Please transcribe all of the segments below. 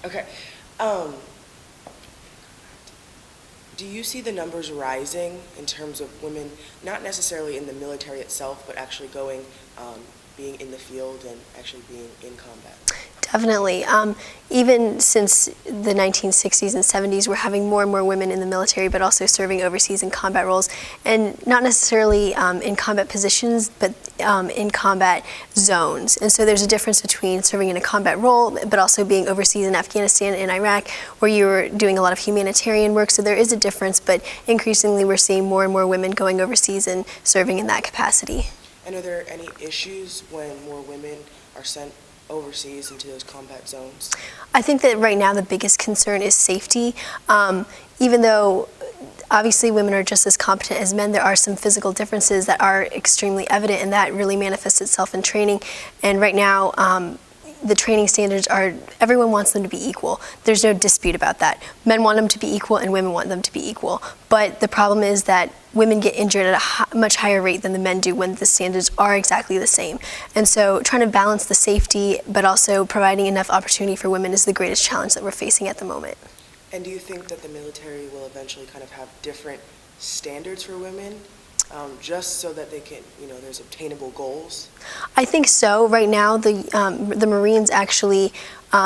Okay. Do you see the numbers rising in terms of women, not necessarily in the military itself, but actually going, being in the field and actually being in combat? Definitely. Even since the 1960s and 70s, we're having more and more women in the military, but also serving overseas in combat roles, and not necessarily in combat positions, but in combat zones. And so there's a difference between serving in a combat role, but also being overseas in Afghanistan and Iraq, where you're doing a lot of humanitarian work. So there is a difference, but increasingly we're seeing more and more women going overseas and serving in that capacity. And are there any issues when more women are sent overseas into those combat zones? I think that right now the biggest concern is safety. Even though obviously women are just as competent as men, there are some physical differences that are extremely evident, and that really manifests itself in training. And right now, the training standards are, everyone wants them to be equal. There's no dispute about that. Men want them to be equal and women want them to be equal. But the problem is that women get injured at a much higher rate than the men do when the standards are exactly the same. And so trying to balance the safety but also providing enough opportunity for women is the greatest challenge that we're facing at the moment. And do you think that the military will eventually kind of have different standards for women? Just so that they can, there's obtainable goals? I think so. Right now, the Marines actually,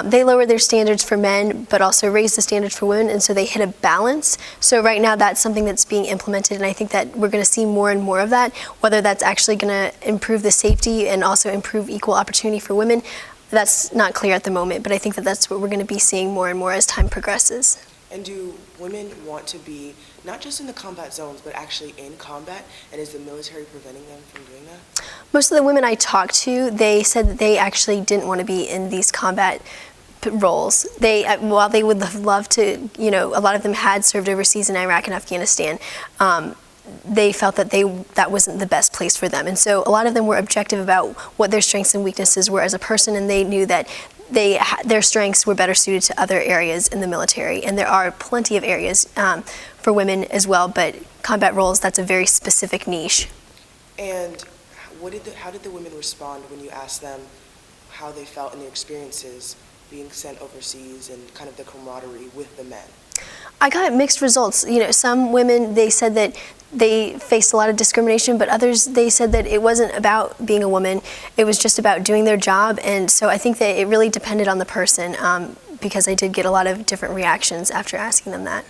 they lower their standards for men, but also raise the standards for women, and so they hit a balance. So right now, that's something that's being implemented, and I think that we're going to see more and more of that. Whether that's actually going to improve the safety and also improve equal opportunity for women, that's not clear at the moment, but I think that that's what we're going to be seeing more and more as time progresses. And do women want to be, not just in the combat zones, but actually in combat? And is the military preventing them from doing that? Most of the women I talked to, they said that they actually didn't want to be in these combat roles. While they would have loved to, a lot of them had served overseas in Iraq and Afghanistan, they felt that that wasn't the best place for them. And so a lot of them were objective about what their strengths and weaknesses were as a person, and they knew that their strengths were better suited to other areas in the military. And there are plenty of areas for women as well, but combat roles, that's a very specific niche. And how did the women respond when you asked them how they felt in their experiences being sent overseas and kind of the camaraderie with the men? I got mixed results. Some women, they said that they faced a lot of discrimination, but others, they said that it wasn't about being a woman. It was just about doing their job. And so I think that it really depended on the person, because I did get a lot of different reactions after asking them that.